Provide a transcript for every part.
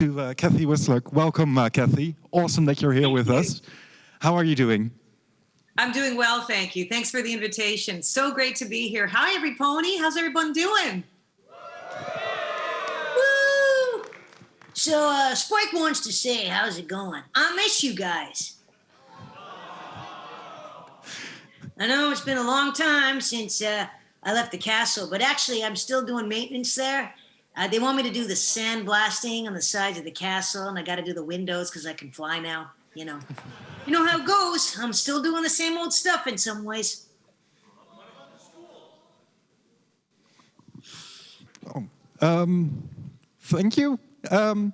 To Cathy Weseluck. Welcome, Cathy. Awesome that you're here with us. How are you doing? I'm doing well, thank you. Thanks for the invitation. So great to be here. Hi, every pony. How's everyone doing? Woo! So, Spike wants to say, how's it going? I miss you guys. I know it's been a long time since I left the castle, but actually I'm still doing maintenance there. They want me to do the sandblasting on the sides of the castle, and I got to do the windows because I can fly now, you know. You know how it goes. I'm still doing the same old stuff in some ways. Thank you. You'll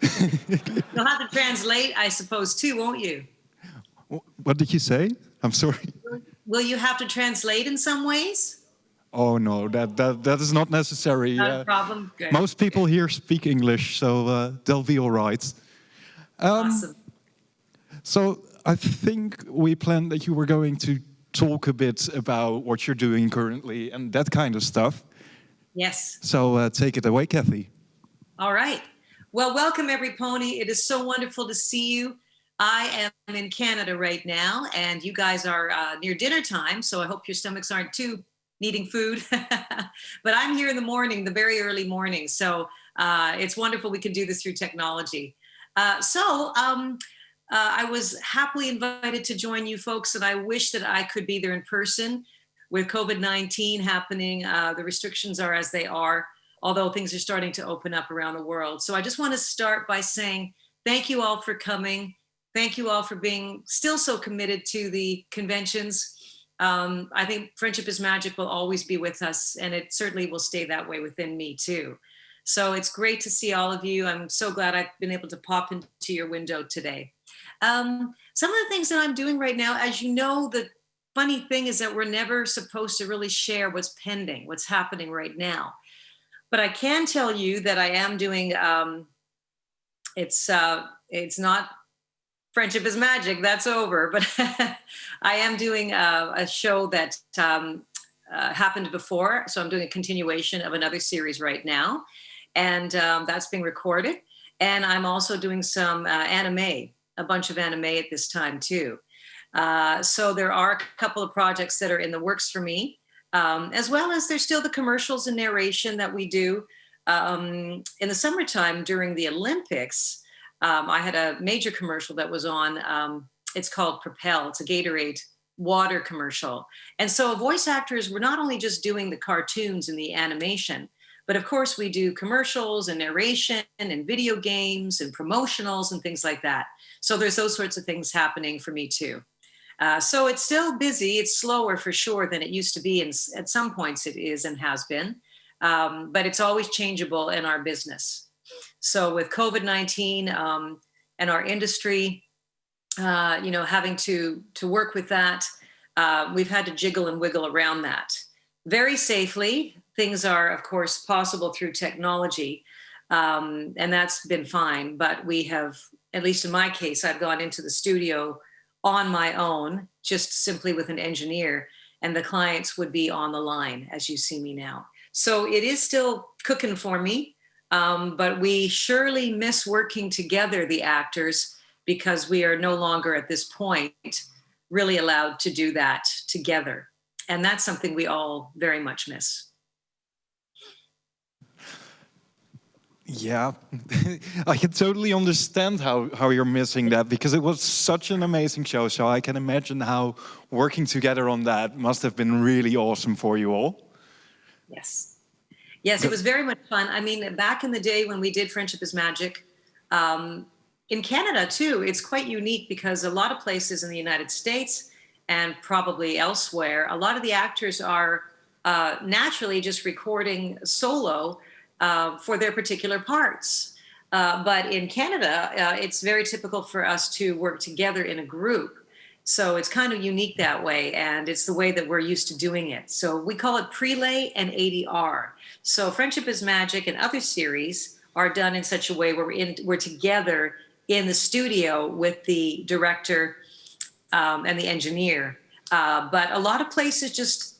have to translate, I suppose, too, won't you? What did you say? I'm sorry. Will you have to translate in some ways? Oh no, that is not necessary. Not a problem. Good. Most people here speak English, so they'll be all right. Awesome. So I think we planned that you were going to talk a bit about what you're doing currently and that kind of stuff. Yes. So take it away, Cathy. All right. Well, welcome, every pony. It is so wonderful to see you. I am in Canada right now, and you guys are near dinner time, so I hope your stomachs aren't too needing food. But I'm here in the morning, the very early morning, so it's wonderful we can do this through technology. I was happily invited to join you folks, and I wish that I could be there in person. With COVID-19 happening, the restrictions are as they are, although things are starting to open up around the world. So I just want to start by saying thank you all for coming. Thank you all for being still so committed to the conventions. I think Friendship is Magic will always be with us, and it certainly will stay that way within me too. So it's great to see all of you. I'm so glad I've been able to pop into your window today. Some of the things that I'm doing right now, as you know, the funny thing is that we're never supposed to really share what's pending, what's happening right now. But I can tell you that I am doing, it's not Friendship is Magic, that's over. But I am doing a show that happened before. So I'm doing a continuation of another series right now. And that's being recorded. And I'm also doing some anime, a bunch of anime at this time too. So there are a couple of projects that are in the works for me, as well as there's still the commercials and narration that we do. In the summertime during the Olympics, I had a major commercial that was on, it's called Propel. It's a Gatorade water commercial. And so voice actors were not only just doing the cartoons and the animation, but of course we do commercials and narration and video games and promotionals and things like that. So there's those sorts of things happening for me too. So it's still busy. It's slower for sure than it used to be. And at some points it is and has been, but it's always changeable in our business. So with COVID-19 and our industry, having to work with that, we've had to jiggle and wiggle around that very safely. Things are, of course, possible through technology, and that's been fine. But we have, at least in my case, I've gone into the studio on my own, just simply with an engineer, and the clients would be on the line as you see me now. So it is still cooking for me. But we surely miss working together, the actors, because we are no longer at this point really allowed to do that together. And that's something we all very much miss. Yeah, I can totally understand how you're missing that, because it was such an amazing show. So I can imagine how working together on that must have been really awesome for you all. Yes. Yes, it was very much fun. I mean, back in the day when we did Friendship is Magic, in Canada too, it's quite unique because a lot of places in the United States and probably elsewhere, a lot of the actors are naturally just recording solo for their particular parts. But in Canada, it's very typical for us to work together in a group. So it's kind of unique that way, and it's the way that we're used to doing it. So we call it prelay and ADR. So Friendship is Magic and other series are done in such a way where we're together in the studio with the director and the engineer. But a lot of places just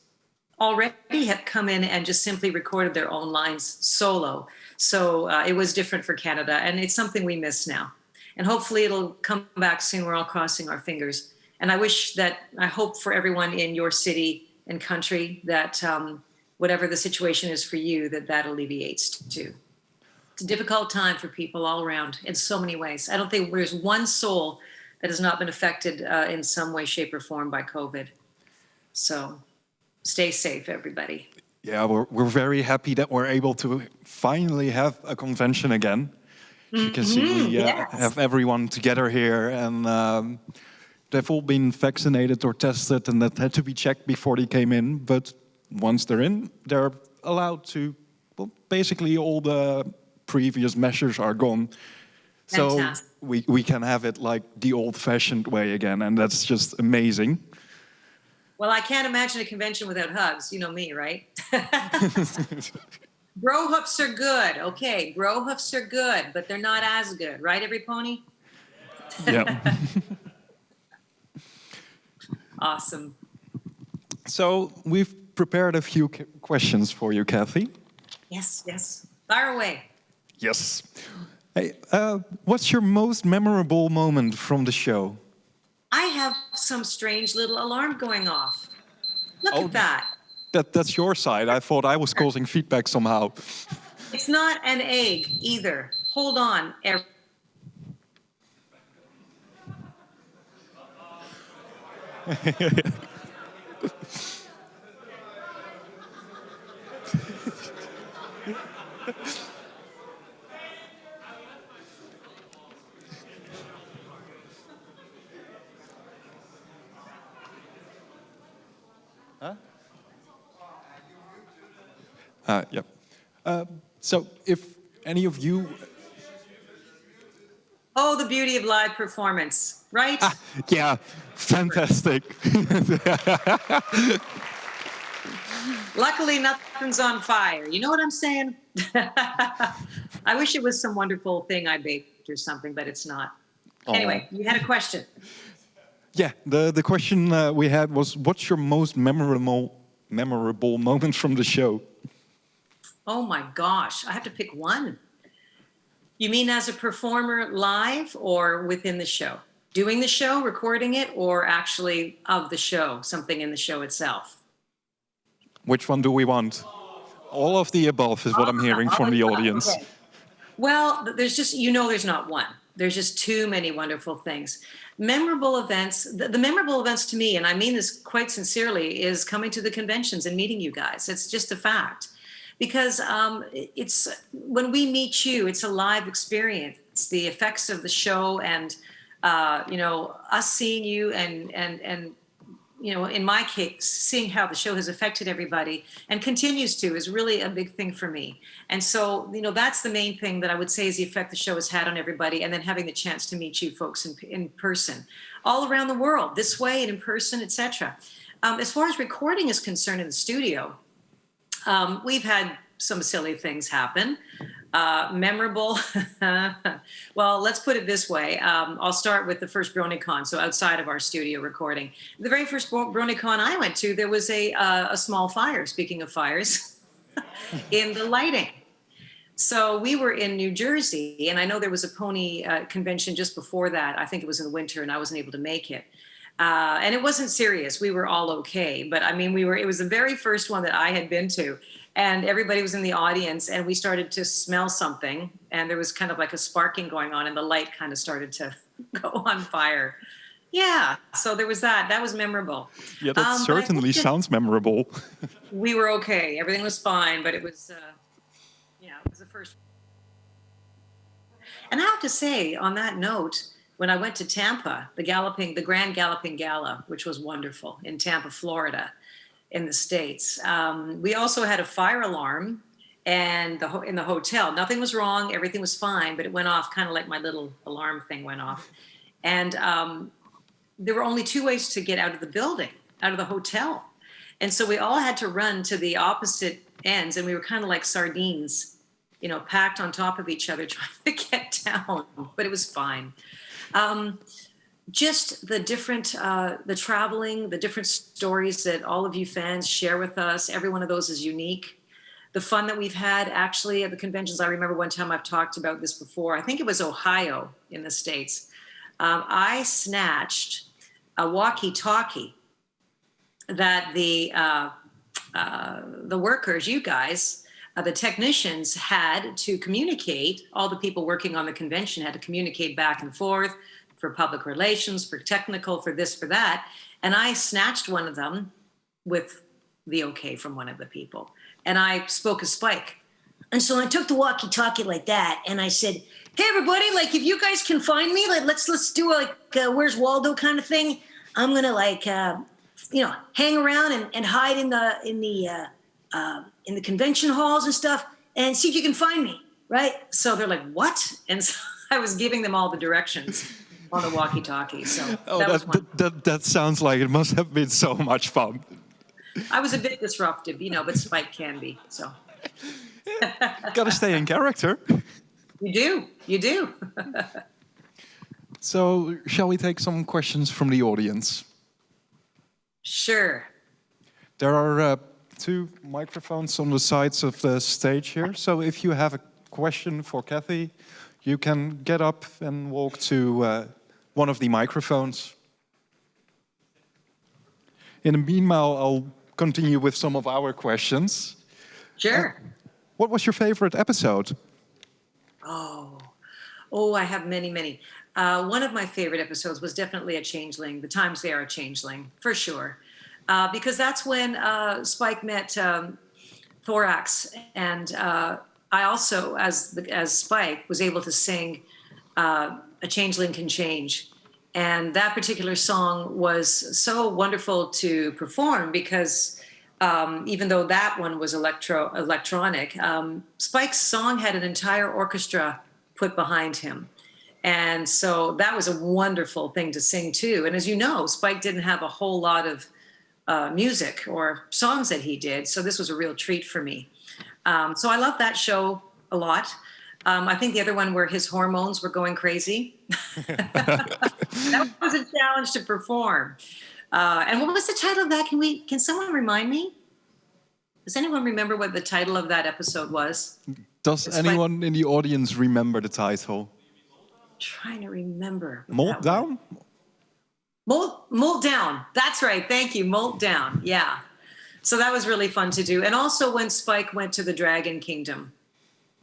already have come in and just simply recorded their own lines solo. So it was different for Canada, and it's something we miss now. And hopefully it'll come back soon. We're all crossing our fingers. And I hope for everyone in your city and country that whatever the situation is for you, that alleviates too. It's a difficult time for people all around in so many ways. I don't think there's one soul that has not been affected in some way, shape, or form by COVID. So stay safe, everybody. Yeah, we're very happy that we're able to finally have a convention again. As you can see, we Yes. have everyone together here, and they've all been vaccinated or tested, and that had to be checked before they came in. But once they're in, they're allowed to. Well, basically, all the previous measures are gone. Fantastic. So we can have it like the old-fashioned way again, and that's just amazing. Well, I can't imagine a convention without hugs. You know me, right? Bro hoofs are good. Okay, bro hoofs are good, but they're not as good, right, every pony? Yeah. Awesome. So we've prepared a few questions for you, Cathy. Yes, yes. Fire away. Yes. Hey, what's your most memorable moment from the show? I have some strange little alarm going off. Look Oh. at that. That's your side. I thought I was causing feedback somehow. It's not an egg either. Hold on. Yep. So if any of you... Oh, the beauty of live performance, right? Yeah, fantastic. Luckily, nothing's on fire. You know what I'm saying? I wish it was some wonderful thing I baked or something, but it's not. Anyway, you had a question. Yeah, the question we had was, what's your most memorable moment from the show? Oh my gosh, I have to pick one. You mean as a performer live or within the show? Doing the show, recording it, or actually of the show, something in the show itself? Which one do we want? All of the above is what I'm hearing from the audience. Okay. Well, there's just, there's not one. There's just too many wonderful things. Memorable events, the memorable events to me, and I mean this quite sincerely, is coming to the conventions and meeting you guys. It's just a fact. Because it's when we meet you, it's a live experience. It's the effects of the show, and us seeing you, and in my case, seeing how the show has affected everybody and continues to is really a big thing for me. And so that's the main thing that I would say is the effect the show has had on everybody, and then having the chance to meet you folks in person, all around the world, this way and in person, etc. As far as recording is concerned in the studio. We've had some silly things happen. Memorable. Well, let's put it this way. I'll start with the first PonyCon, so outside of our studio recording. The very first PonyCon I went to, there was a small fire, speaking of fires, in the lighting. So we were in New Jersey, and I know there was a pony convention just before that. I think it was in the winter, and I wasn't able to make it. And it wasn't serious. We were all okay. But I mean, it was the very first one that I had been to, and everybody was in the audience, and we started to smell something, and there was kind of like a sparking going on, and the light kind of started to go on fire. Yeah. So there was that. That was memorable. Yeah, that certainly sounds memorable. We were okay. Everything was fine, but it was, it was the first. And I have to say, on that note, when I went to Tampa, the Grand Galloping Gala, which was wonderful in Tampa, Florida, in the States, we also had a fire alarm and in the hotel. Nothing was wrong. Everything was fine, but it went off kind of like my little alarm thing went off. And there were only two ways to get out of the building, out of the hotel. And so we all had to run to the opposite ends, and we were kind of like sardines, packed on top of each other trying to get down, but it was fine. just the different, the traveling, the different stories that all of you fans share with us. Every one of those is unique. The fun that we've had actually at the conventions. I remember one time I've talked about this before. I think it was Ohio in the States. I snatched a walkie-talkie that the workers, you guys, the technicians had to communicate. All the people working on the convention had to communicate back and forth for public relations, for technical, for this, for that. And I snatched one of them with the okay from one of the people. And I spoke as Spike. And so I took the walkie-talkie like that, and I said, "Hey, everybody! Like, if you guys can find me, like, let's do a Where's Waldo kind of thing. I'm gonna hang around and hide in the convention halls and stuff, and see if you can find me, right?" So they're like, what? And so I was giving them all the directions on the walkie-talkie. So that was one. That sounds like it must have been so much fun. I was a bit disruptive, but Spike can be. So Gotta stay in character. you do. So, shall we take some questions from the audience? Sure. There are 2 microphones on the sides of the stage here. So if you have a question for Cathy, you can get up and walk to one of the microphones. In the meanwhile, I'll continue with some of our questions. Sure. What was your favorite episode? Oh, I have many, many. One of my favorite episodes was definitely a Changeling. The Times They Are a Changeling, for sure. Because that's when Spike met Thorax, and I also, as Spike, was able to sing "A Changeling Can Change," and that particular song was so wonderful to perform because even though that one was electronic, Spike's song had an entire orchestra put behind him. And so that was a wonderful thing to sing too. And as you know, Spike didn't have a whole lot of music or songs that he did. So this was a real treat for me. So I love that show a lot. I think the other one where his hormones were going crazy. That was a challenge to perform. And what was the title of that? Can someone remind me? Does anyone remember what the title of that episode was? Does anyone in the audience remember the title? Trying to remember. Molt Down? Molt Down. That's right. Thank you. Molt Down. Yeah. So that was really fun to do. And also when Spike went to the Dragon Kingdom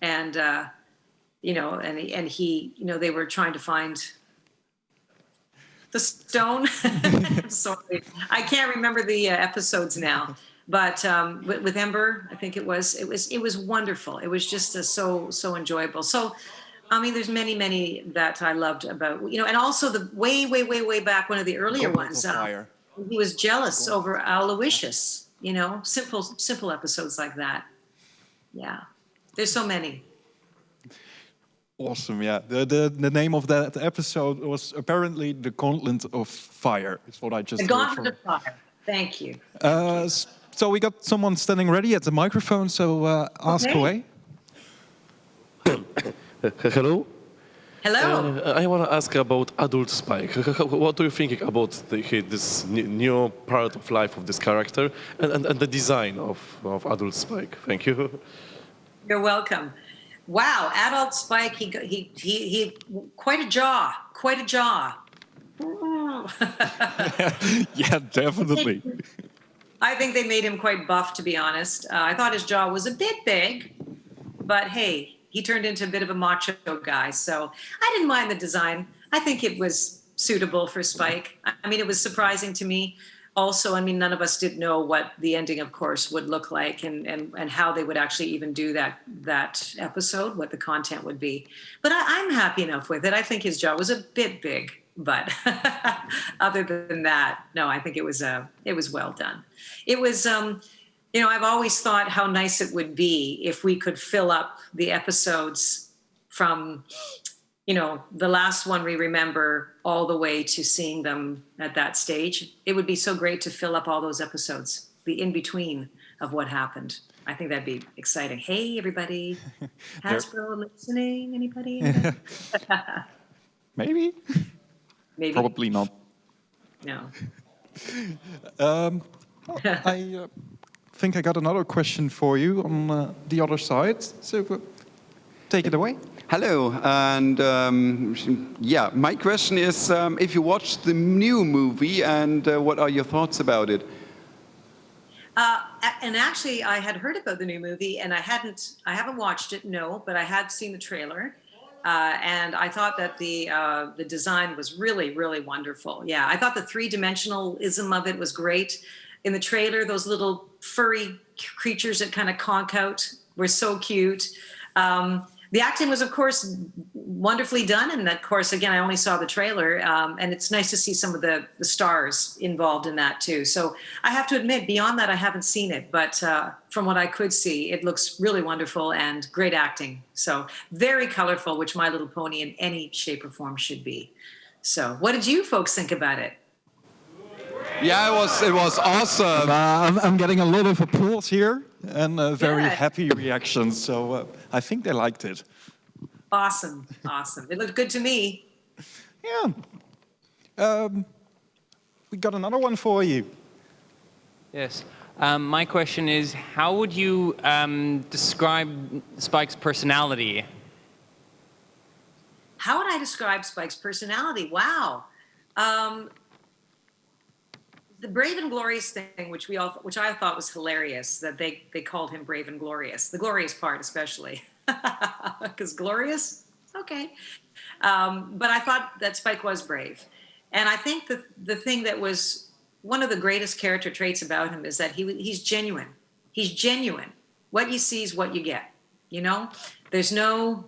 and, and he, they were trying to find the stone. I'm sorry. I can't remember the episodes now, but with Ember, I think it was wonderful. It was just so enjoyable. So, I mean, there's many that I loved about, and also the way back, one of the earlier ones, he was jealous over Aloysius, simple episodes like that. Yeah. There's so many. Awesome, yeah. The name of that episode was apparently The Gauntlet of Fire, is what I just The Gauntlet of Fire. Thank you. So we got someone standing ready at the microphone, so ask away. Hello? Hello. I want to ask about adult Spike. What do you think about this new part of life of this character and the design of adult Spike? Thank you. You're welcome. Wow, adult Spike, he quite a jaw. Yeah, definitely. I think they made him quite buff, to be honest. I thought his jaw was a bit big, but hey, he turned into a bit of a macho guy. So I didn't mind the design. I think it was suitable for Spike. I mean, it was surprising to me. Also, I mean, none of us did know what the ending, of course, would look like and how they would actually even do that episode, what the content would be. But I'm happy enough with it. I think his jaw was a bit big, but other than that, no, I think it was well done. It was, I've always thought how nice it would be if we could fill up the episodes from, the last one we remember all the way to seeing them at that stage. It would be so great to fill up all those episodes, the in-between of what happened. I think that'd be exciting. Hey, everybody. Hasbro listening? Anybody? Maybe. Maybe. Probably not. No. I think I got another question for you on the other side. So take it away. Hello, and yeah, my question is if you watched the new movie, and what are your thoughts about it? And actually, I had heard about the new movie, and I haven't watched it, no, but I had seen the trailer, and I thought that the design was really, really wonderful. Yeah, I thought the three-dimensionalism of it was great. In the trailer, those little furry creatures that kind of conk out were so cute. The acting was, of course, wonderfully done. And of course, again, I only saw the trailer. And it's nice to see some of the stars involved in that, too. So I have to admit, beyond that, I haven't seen it. But from what I could see, it looks really wonderful and great acting. So very colorful, which My Little Pony in any shape or form should be. So what did you folks think about it? Yeah, it was awesome. I'm getting a lot of applause here and very Good. happy reactions. So I think they liked it. Awesome. It looked good to me. Yeah. We got another one for you. Yes. My question is, how would you describe Spike's personality? How would I describe Spike's personality? Wow. The brave and glorious thing, which I thought was hilarious, that they called him brave and glorious. The glorious part, especially, because glorious, okay. But I thought that Spike was brave, and I think the thing that was one of the greatest character traits about him is that he's genuine. He's genuine. What you see is what you get. You know, there's no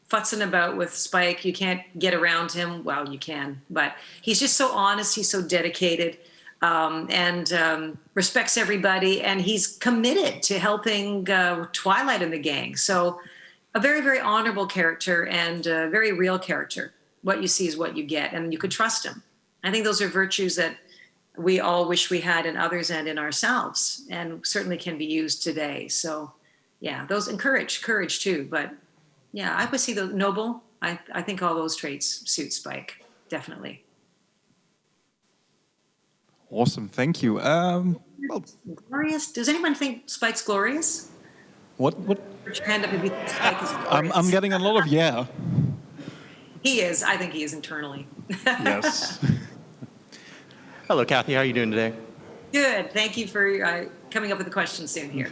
futzing about with Spike. You can't get around him. Well, you can, but he's just so honest. He's so dedicated. And respects everybody, and he's committed to helping Twilight and the gang. So a very, very honorable character and a very real character. What you see is what you get, and you could trust him. I think those are virtues that we all wish we had in others and in ourselves, and certainly can be used today. So yeah, those encourage courage too. But yeah, I would see the noble. I think all those traits suit Spike, definitely. Awesome, thank you. Well, Glorious? Does anyone think Spike's glorious? what? Put your hand up if you think Spike is glorious. I'm getting a lot of yeah. He is. I think he is internally. Yes. Hello, Cathy. How are you doing today? Good. Thank you for coming up with a question soon here.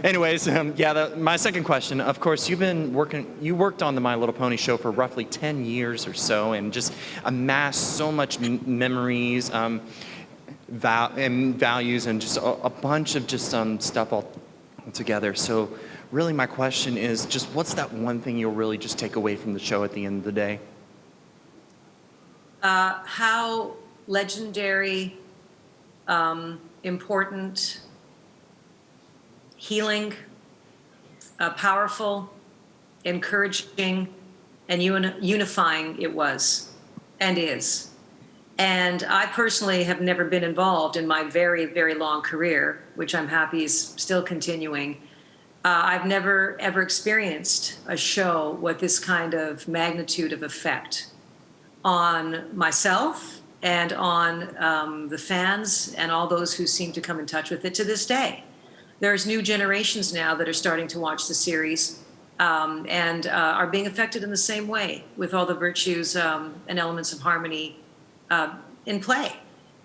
Anyways, my second question. Of course, you worked on the My Little Pony show for roughly 10 years or so, and just amassed so much memories, and values, and just a bunch of just stuff all together. So really my question is just what's that one thing you'll really just take away from the show at the end of the day? How legendary, important, healing, powerful, encouraging, and unifying it was and is. And I personally have never been involved in my very, very long career, which I'm happy is still continuing. I've never, ever experienced a show with this kind of magnitude of effect on myself and on the fans and all those who seem to come in touch with it to this day. There's new generations now that are starting to watch the series and are being affected in the same way with all the virtues and elements of harmony in play.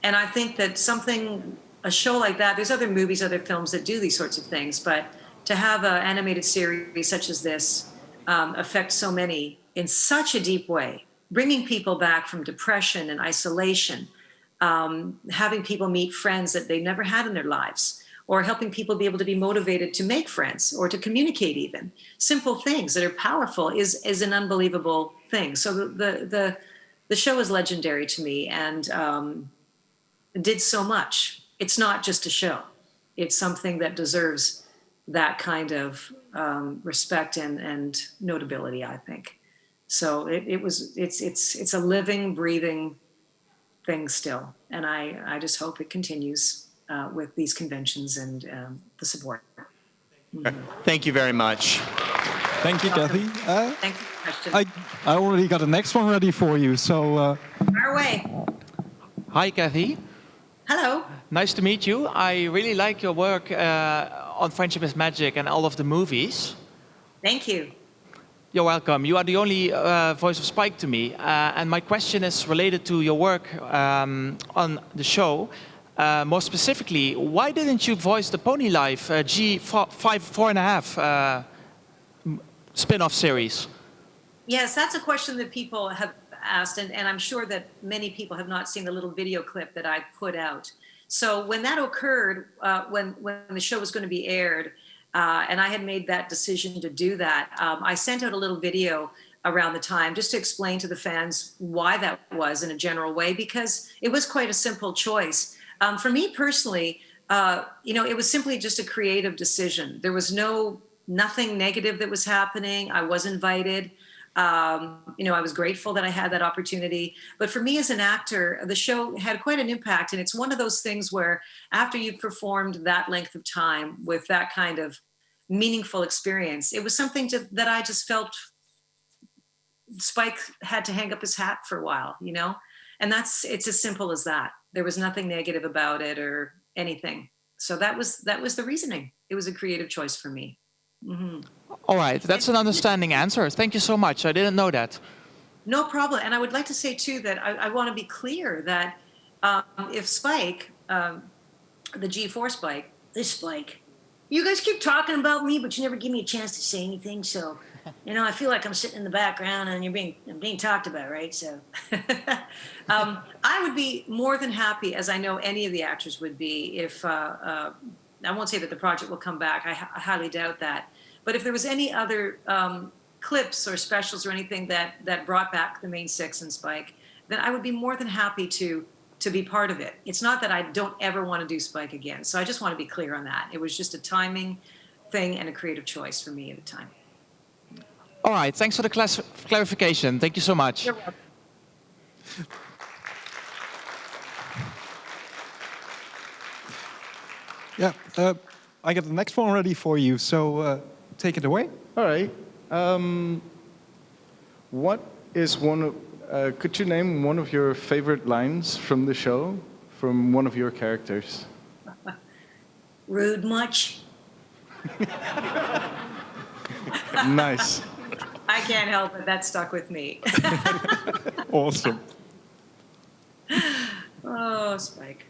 And I think that a show like that, there's other movies, other films that do these sorts of things, but to have an animated series such as this affect so many in such a deep way, bringing people back from depression and isolation, having people meet friends that they never had in their lives, or helping people be able to be motivated to make friends or to communicate even. Simple things that are powerful is an unbelievable thing. So the show is legendary to me and did so much. It's not just a show. It's something that deserves that kind of respect and notability, I think. So it's a living, breathing thing still. And I just hope it continues with these conventions and the support. Mm-hmm. Thank you very much. Thank you, Cathy. Thank you for the question. I already got the next one ready for you, so All Fire away. Hi, Cathy. Hello. Nice to meet you. I really like your work on Friendship is Magic and all of the movies. Thank you. You're welcome. You are the only voice of Spike to me. And my question is related to your work on the show. More specifically, why didn't you voice the Pony Life G4.5 spin-off series? Yes, that's a question that people have asked, and I'm sure that many people have not seen the little video clip that I put out. So when that occurred, when the show was going to be aired, and I had made that decision to do that, I sent out a little video around the time just to explain to the fans why that was in a general way, because it was quite a simple choice. For me personally, it was simply just a creative decision. There was nothing negative that was happening. I was invited. I was grateful that I had that opportunity. But for me as an actor, the show had quite an impact. And it's one of those things where after you've performed that length of time with that kind of meaningful experience, it was something that I just felt Spike had to hang up his hat for a while, And it's as simple as that. There was nothing negative about it or anything. So that was the reasoning. It was a creative choice for me. Mm-hmm. All right, that's an understanding answer. Thank you so much. I didn't know that. No problem. And I would like to say, too, that I want to be clear that if Spike, the G4 Spike, This Spike. You guys keep talking about me, but you never give me a chance to say anything. So, I feel like I'm sitting in the background and I'm being talked about, right? So, I would be more than happy, as I know any of the actors would be, if I won't say that the project will come back. I highly doubt that. But if there was any other clips or specials or anything that brought back the main six and Spike, then I would be more than happy to be part of it. It's not that I don't ever want to do Spike again. So I just want to be clear on that. It was just a timing thing and a creative choice for me at the time. All right, thanks for the clarification. Thank you so much. You're welcome. Yeah, I got the next one ready for you, so take it away. All right. What is could you name one of your favorite lines from the show, from one of your characters? rude much? Nice. I can't help it. That stuck with me. Awesome. Oh, Spike.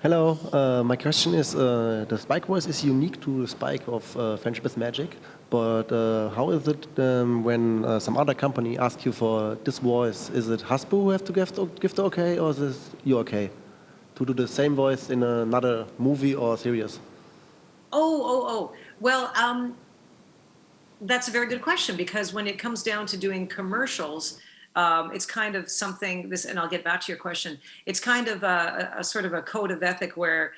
Hello, my question is, the Spike voice is unique to the Spike of Friendship is Magic, but how is it when some other company asks you for this voice? Is it Hasbro who have to give the okay, or is it you okay to do the same voice in another movie or series? Oh. Well, that's a very good question, because when it comes down to doing commercials, it's kind of something, and I'll get back to your question, it's kind of a sort of a code of ethic where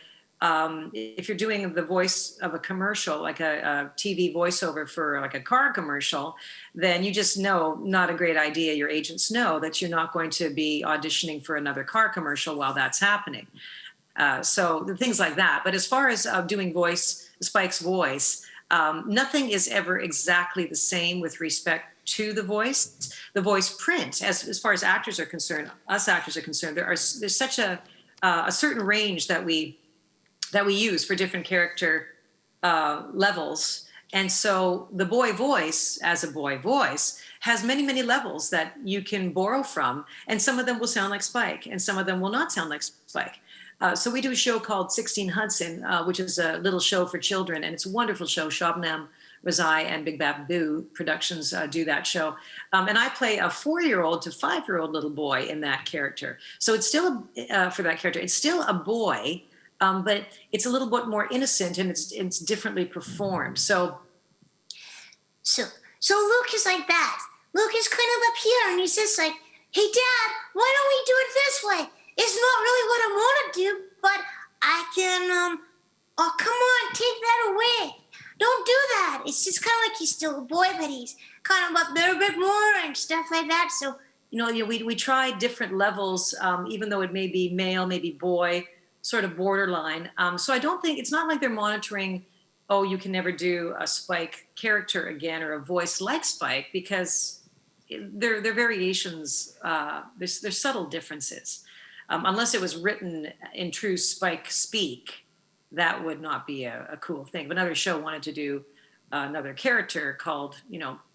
if you're doing the voice of a commercial, like a TV voiceover for like a car commercial, then you just know, not a great idea. Your agents know that you're not going to be auditioning for another car commercial while that's happening. So things like that. But as far as doing Spike's voice, nothing is ever exactly the same with respect to the voice print. As far as actors are concerned, us actors are concerned, there's such a certain range that we use for different character levels. And so the boy voice, as a boy voice, has many, many levels that you can borrow from. And some of them will sound like Spike, and some of them will not sound like Spike. So we do a show called 16 Hudson, which is a little show for children, and it's a wonderful show. Shabnam Razai and Big Babu Productions do that show. And I play a 4-year-old to 5-year-old little boy in that character. So it's still, for that character, it's still a boy, but it's a little bit more innocent, and it's differently performed. So Luke is like that. Luke is kind of up here, and he's just like, hey, Dad, why don't we do it this way? It's not really what I want to do, but I can, oh, come on, take that away. Don't do that. It's just kind of like he's still a boy, but he's kind of up there a bit more and stuff like that. So, we try different levels, even though it may be male, maybe boy, sort of borderline. So I don't think, it's not like they're monitoring, oh, you can never do a Spike character again or a voice like Spike, because they're variations. There's subtle differences. Unless it was written in true Spike speak, that would not be a cool thing. If another show wanted to do another character called,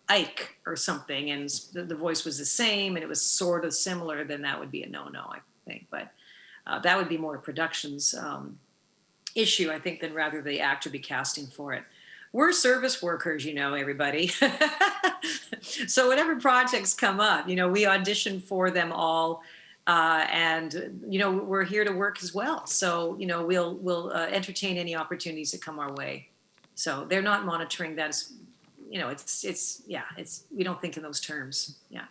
Ike or something, and the voice was the same and it was sort of similar, then that would be a no-no, I think. But that would be more a production's issue, I think, than rather the actor be casting for it. We're service workers, everybody. So whatever projects come up, we audition for them all. And we're here to work as well. So we'll entertain any opportunities that come our way. So they're not monitoring that as, it's we don't think in those terms. Yeah.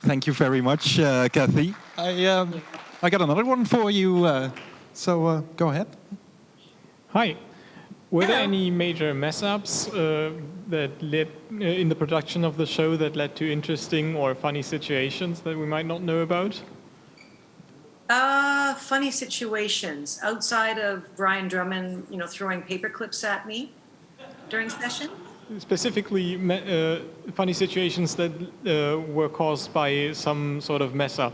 Thank you very much, Cathy. I got another one for you. So go ahead. Hi. Were there Hello. any major mess-ups that led in the production of the show that led to interesting or funny situations that we might not know about? Funny situations outside of Brian Drummond, throwing paper clips at me during session. Specifically, funny situations that were caused by some sort of mess-up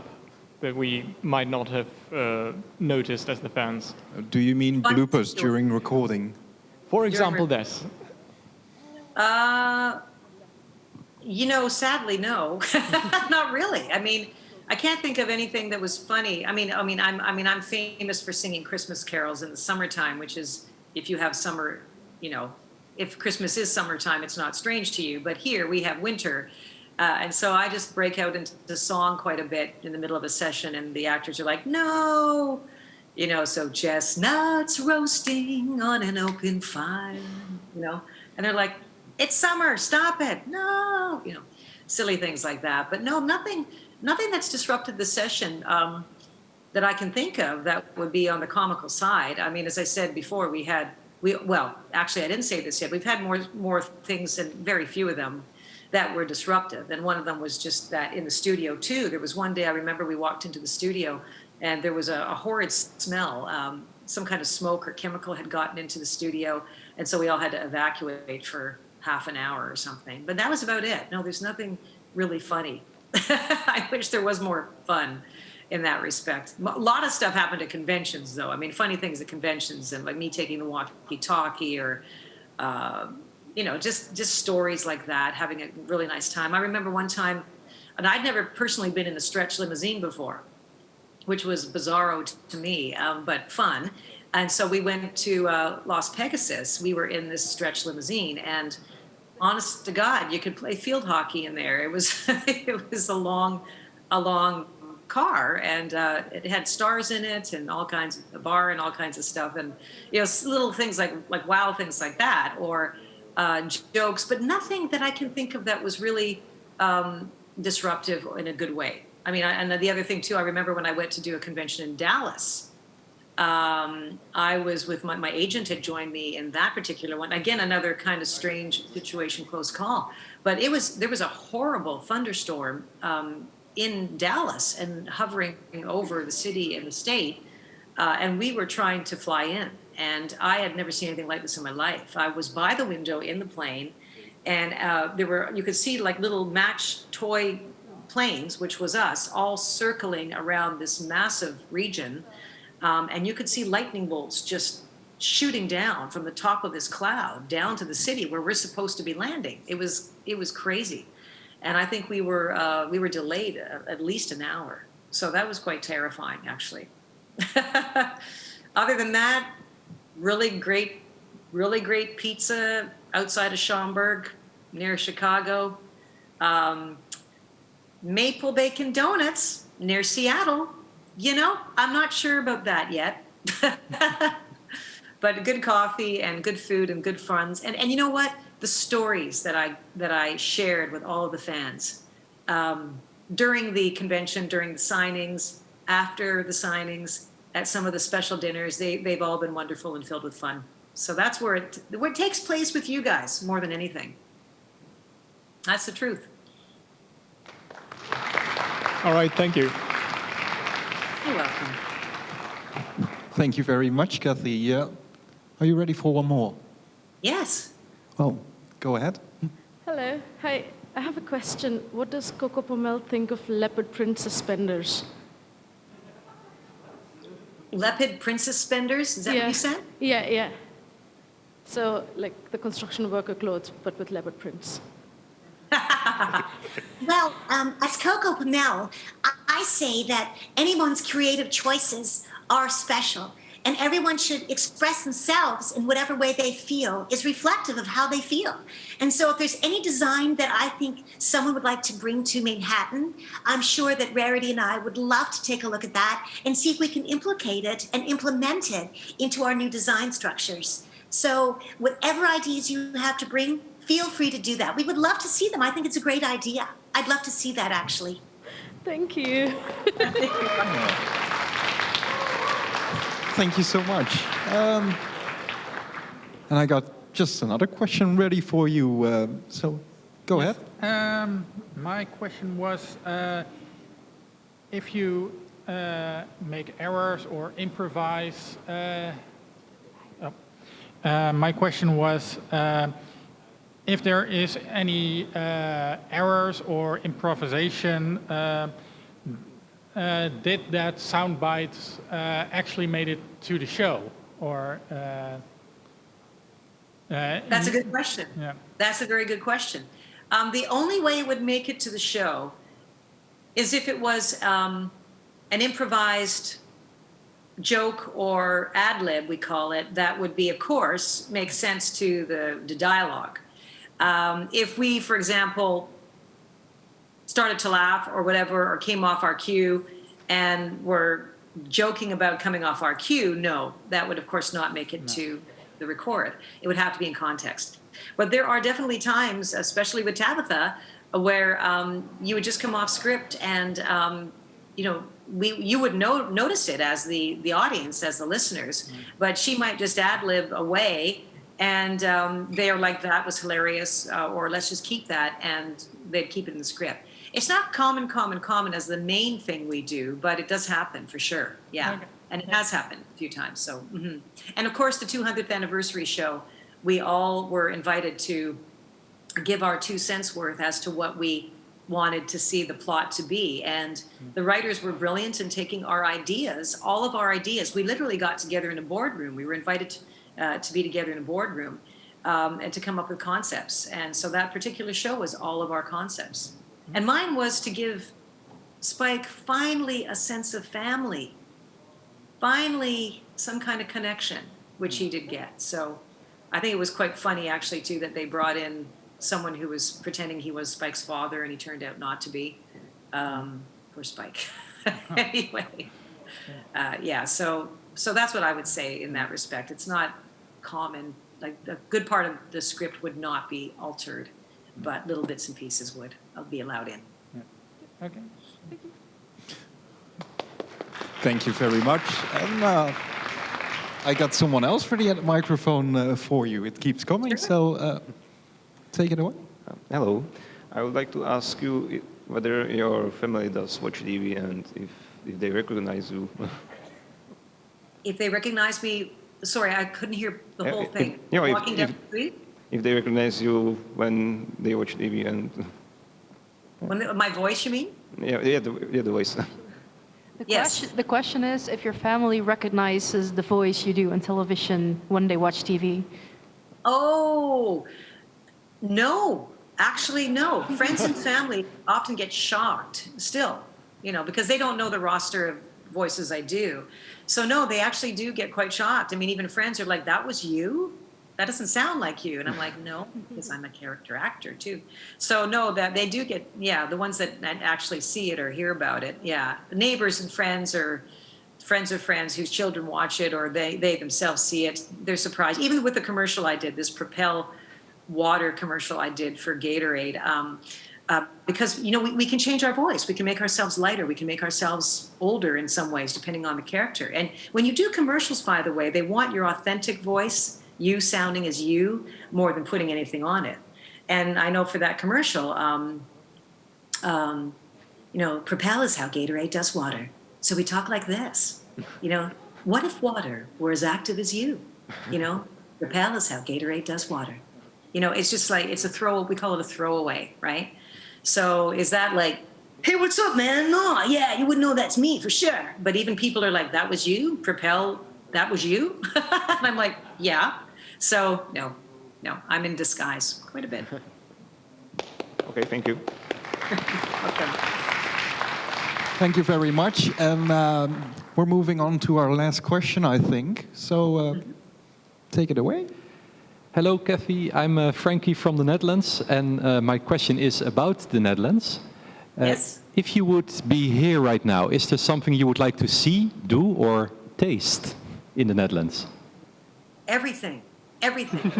that we might not have noticed as the fans. Do you mean Funny bloopers story. during recording? For example, this. Sadly, no, not really. I mean, I can't think of anything that was funny. I'm famous for singing Christmas carols in the summertime, which is, if you have summer, if Christmas is summertime, it's not strange to you. But here we have winter. And so I just break out into song quite a bit in the middle of a session, and the actors are like, no, so chestnuts roasting on an open fire, and they're like, it's summer, stop it, no, silly things like that. But no, nothing that's disrupted the session that I can think of that would be on the comical side. I mean, as I said before, actually, I didn't say this yet. We've had more things, and very few of them that were disruptive. And one of them was just that in the studio too. There was one day I remember we walked into the studio and there was a horrid smell. Some kind of smoke or chemical had gotten into the studio. And so we all had to evacuate for half an hour or something. But that was about it. No, there's nothing really funny. I wish there was more fun in that respect. A lot of stuff happened at conventions though. I mean, funny things at conventions, and like me taking the walkie-talkie or, just stories like that, having a really nice time. I remember one time, and I'd never personally been in a stretch limousine before, which was bizarro to me, but fun. And so we went to Las Pegasus. We were in this stretch limousine, and honest to God, you could play field hockey in there. It was it was a long car, and it had stars in it, and all kinds of a bar and all kinds of stuff, and little things like wow, things like that, or jokes, but nothing that I can think of that was really disruptive in a good way. I mean, and the other thing too, I remember when I went to do a convention in Dallas, I was with my agent had joined me in that particular one. Again, another kind of strange situation, close call. But there was a horrible thunderstorm in Dallas and hovering over the city and the state, and we were trying to fly in. And I had never seen anything like this in my life. I was by the window in the plane, and you could see like little match toy planes, which was us, all circling around this massive region. And you could see lightning bolts just shooting down from the top of this cloud down to the city where we're supposed to be landing. It was crazy. And I think we were delayed at least an hour. So that was quite terrifying, actually. Other than that, really great pizza outside of Schaumburg, near Chicago. Maple bacon donuts near Seattle. I'm not sure about that yet. But good coffee and good food and good friends. And you know what? The stories that I shared with all of the fans during the convention, during the signings, after the signings, at some of the special dinners, they've all been wonderful and filled with fun. So that's where it takes place with you guys more than anything. That's the truth. All right, thank you. You're welcome. Thank you very much, Cathy. Are you ready for one more? Yes. Well, go ahead. Hello. Hi. I have a question. What does Coco Pomel think of leopard print suspenders? Leopard print suspenders? Is that what you said? Yeah, yeah. So, like the construction worker clothes, but with leopard prints. Well, as Coco Pomel, I say that anyone's creative choices are special, and everyone should express themselves in whatever way they feel is reflective of how they feel. And so if there's any design that I think someone would like to bring to Manhattan, I'm sure that Rarity and I would love to take a look at that and see if we can implicate it and implement it into our new design structures. So whatever ideas you have to bring, feel free to do that. We would love to see them. I think it's a great idea. I'd love to see that, actually. Thank you. Thank you so much. And I got just another question ready for you. So go ahead. My question was, if you make errors or improvise, my question was, if there is any errors or improvisation, did that soundbite actually made it to the show, or? That's a good question. Yeah. That's a very good question. The only way it would make it to the show is if it was an improvised joke or ad lib, we call it, that would be, of course, make sense to the dialogue. If we, for example, started to laugh or whatever, or came off our cue and were joking about coming off our cue, no, that would, of course, not make it to the record. It would have to be in context. But there are definitely times, especially with Tabitha, where you would just come off script and, you would notice it as the audience, as the listeners, but she might just ad-lib away and they are like, that was hilarious, or let's just keep that, and they'd keep it in the script. It's not common as the main thing we do, but it does happen for sure. Yeah. Okay. And it has happened a few times. So, And of course, the 200th anniversary show, we all were invited to give our 2 cents worth as to what we wanted to see the plot to be. And the writers were brilliant in taking our ideas, all of our ideas. We literally got together in a boardroom. We were invited to be together in a boardroom and to come up with concepts. And so that particular show was all of our concepts. And mine was to give Spike finally a sense of family, finally some kind of connection, which he did get. So I think it was quite funny, actually, too, that they brought in someone who was pretending he was Spike's father, and he turned out not to be. Poor Spike. Anyway, so that's what I would say in that respect. It's not common. Like, a good part of the script would not be altered, but little bits and pieces would be allowed in. Yeah. Okay. Thank you. Thank you very much. And I got someone else for the microphone for you. It keeps coming, so take it away. Hello. I would like to ask you whether your family does watch TV and if they recognize you. If they recognize me, sorry, I couldn't hear the whole thing. Walking down the street? If they recognize you when they watch TV and... My voice, you mean? Yeah, the voice. The question is if your family recognizes the voice you do on television when they watch TV. Oh, no. Actually, no. Friends and family often get shocked still, because they don't know the roster of voices I do. So no, they actually do get quite shocked. I mean, even friends are like, that was you? That doesn't sound like you. And I'm like, no, because I'm a character actor too. So no, that they do get, the ones that actually see it or hear about it. Yeah. The neighbors and friends or friends of friends whose children watch it or they themselves see it. They're surprised. Even with the commercial I did, this Propel water commercial I did for Gatorade, because, we can change our voice. We can make ourselves lighter. We can make ourselves older in some ways, depending on the character. And when you do commercials, by the way, they want your authentic voice, you sounding as you, more than putting anything on it. And I know for that commercial, Propel is how Gatorade does water. So we talk like this, what if water were as active as you? Propel is how Gatorade does water. You know, it's just like, it's a we call it a throwaway, right? So is that like, hey, what's up, man? No, yeah, you wouldn't know that's me for sure. But even people are like, that was you? Propel, that was you? And I'm like, yeah. So no, I'm in disguise quite a bit. Okay, thank you. Okay. Thank you very much. And we're moving on to our last question, I think. So take it away. Hello, Cathy. I'm Frankie from the Netherlands, and my question is about the Netherlands. Yes. If you would be here right now, is there something you would like to see, do, or taste in the Netherlands? Everything. Everything.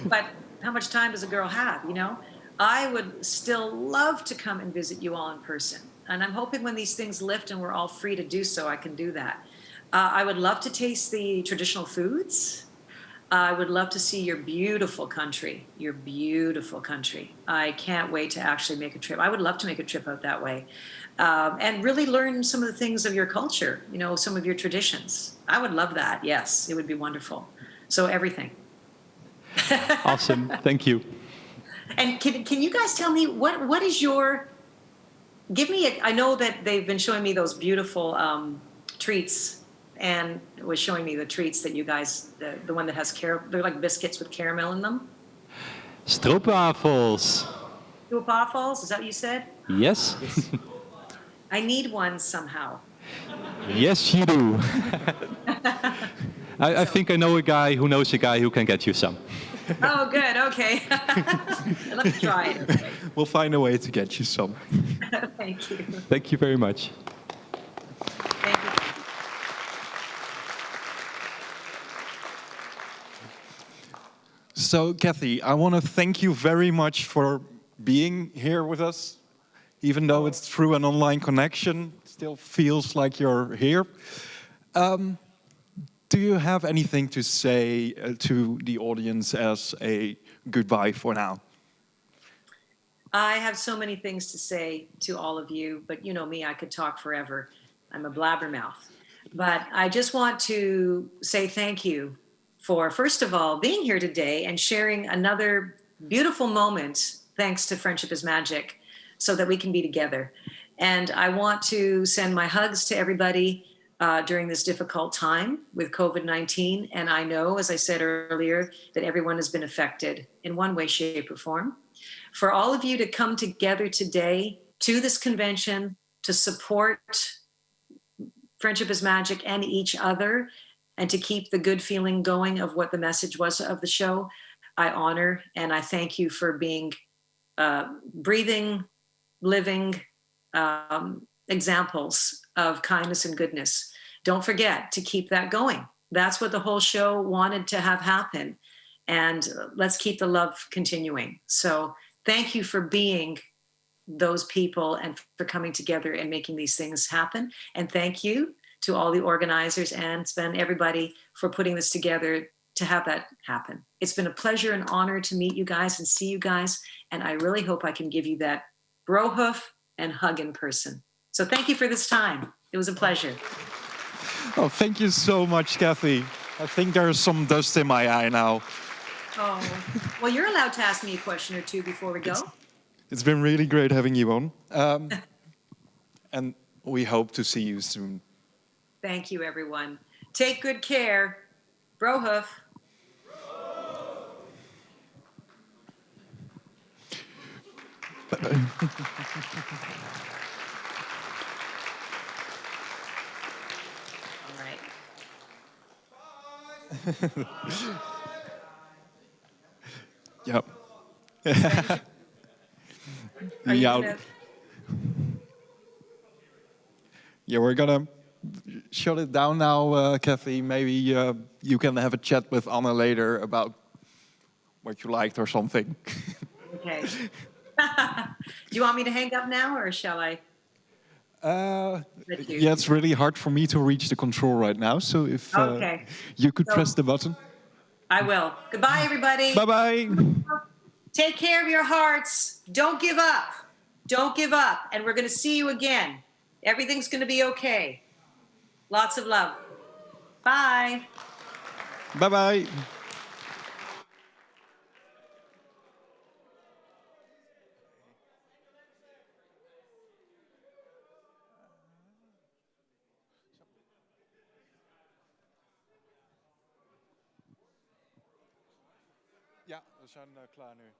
But how much time does a girl have, you know? I would still love to come and visit you all in person. And I'm hoping when these things lift and we're all free to do so, I can do that. I would love to taste the traditional foods. I would love to see your beautiful country, I can't wait to actually make a trip. I would love to make a trip out that way. And really learn some of the things of your culture, you know, some of your traditions. I would love that. Yes, it would be wonderful. So everything. Awesome. Thank you. And can you guys tell me what is your, I know that they've been showing me those beautiful treats, and was showing me the treats that you guys, the one that has they're like biscuits with caramel in them. Stroopwafels. Stroopwafels, is that what you said? Yes. I need one somehow. Yes, you do. I think I know a guy who knows a guy who can get you some. Oh, good. Okay. Let me try it. Okay. We'll find a way to get you some. Thank you. Thank you very much. Thank you. So, Cathy, I want to thank you very much for being here with us. Even though it's through an online connection, it still feels like you're here. Do you have anything to say to the audience as a goodbye for now? I have so many things to say to all of you, but you know me, I could talk forever. I'm a blabbermouth. But I just want to say thank you for, first of all, being here today and sharing another beautiful moment, thanks to Friendship is Magic, so that we can be together. And I want to send my hugs to everybody during this difficult time with COVID-19. And I know, as I said earlier, that everyone has been affected in one way, shape, or form. For all of you to come together today to this convention to support Friendship is Magic and each other, and to keep the good feeling going of what the message was of the show, I honor and I thank you for being breathing, living examples of kindness and goodness. Don't forget to keep that going. That's what the whole show wanted to have happen. And let's keep the love continuing. So thank you for being those people and for coming together and making these things happen. And thank you to all the organizers and Sven, everybody, for putting this together to have that happen. It's been a pleasure and honor to meet you guys and see you guys. And I really hope I can give you that brohoof and hug in person. So thank you for this time. It was a pleasure. Oh, thank you so much, Cathy. I think there's some dust in my eye now. Oh, well, you're allowed to ask me a question or two before we go. It's been really great having you on. And we hope to see you soon. Thank you, everyone. Take good care. Brohoof. All right. Yep. Are you Yeah. gonna... Yeah, we're gonna shut it down now, Cathy. Maybe you can have a chat with Anna later about what you liked or something. Okay. Do you want me to hang up now, or shall I? Yeah, it's really hard for me to reach the control right now. So if Okay. you could press the button. I will. Goodbye, everybody. Bye-bye. Take care of your hearts. Don't give up. Don't give up. And we're going to see you again. Everything's going to be okay. Lots of love. Bye. Bye-bye. Ja, we zijn klaar nu.